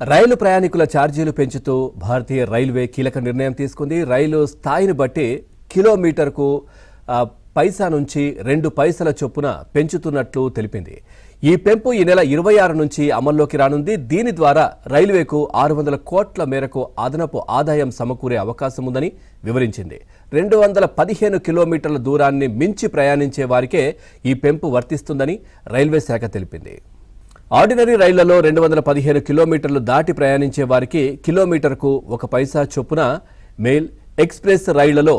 రైలు ప్రయాణికుల ఛార్జీలు పెంచుతూ భారతీయ రైల్వే కీలక నిర్ణయం తీసుకుంది. రైలు స్థాయిని బట్టి కిలోమీటర్కు పైసా నుంచి 2 పైసల చొప్పున పెంచుతున్నట్లు తెలిపింది. ఈ పెంపు ఈ నెల 26 నుంచి అమల్లోకి రానుంది. దీని ద్వారా రైల్వేకు 600 కోట్ల మేరకు అదనపు ఆదాయం సమకూరే అవకాశం ఉందని వివరించింది. 215 కిలోమీటర్ల దూరాన్ని మించి ప్రయాణించే వారికే ఈ పెంపు వర్తిస్తుందని రైల్వే శాఖ తెలిపింది. ఆర్డినరీ రైళ్లలో 215 కిలోమీటర్లు దాటి ప్రయాణించే వారికి కిలోమీటర్కు 1 పైసా చొప్పున, మెయిల్, ఎక్స్ప్రెస్ రైళ్లలో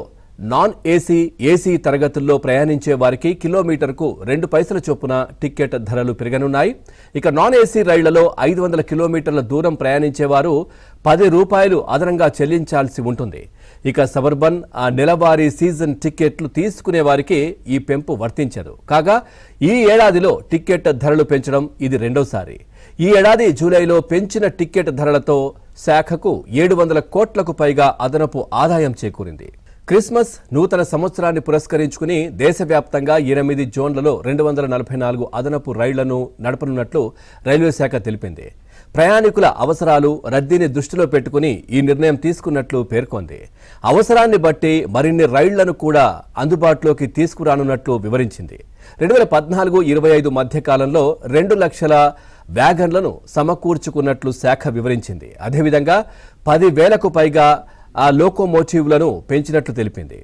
నాన్ ఏసీ, ఏసీ తరగతుల్లో ప్రయాణించే వారికి కిలోమీటర్కు 2 పైసల చొప్పున టికెట్ ధరలు పెరగనున్నాయి. ఇక నాన్ ఏసీ రైళ్లలో 500 కిలోమీటర్ల దూరం ప్రయాణించేవారు 10 రూపాయలు అదనంగా చెల్లించాల్సి ఉంటుంది. ఇక సబర్బన్ నెలవారీ సీజన్ టికెట్లు తీసుకునే వారికి ఈ పెంపు వర్తించదు. కాగా ఈ ఏడాదిలో టికెట్ ధరలు పెంచడం ఇది రెండోసారి. ఈ ఏడాది జూలైలో పెంచిన టికెట్ ధరలతో శాఖకు 700 కోట్లకు పైగా అదనపు ఆదాయం చేకూరింది. క్రిస్మస్, నూతన సంవత్సరాన్ని పురస్కరించుకుని దేశవ్యాప్తంగా 8 జోన్లలో 244 అదనపు రైళ్లను నడపనున్నట్లు రైల్వే శాఖ తెలిపింది. ప్రయాణికుల అవసరాలు, రద్దీని దృష్టిలో పెట్టుకుని ఈ నిర్ణయం తీసుకున్నట్లు పేర్కొంది. అవసరాన్ని బట్టి మరిన్ని రైళ్లను కూడా అందుబాటులోకి తీసుకురానున్నట్లు వివరించింది. 2014-25 మధ్య కాలంలో 2 లక్షల వ్యాగన్లను సమకూర్చుకున్నట్లు శాఖ వివరించింది. అదేవిధంగా 10,000కు పైగా లోకోమోటివ్లను పెంచినట్లు తెలిపింది.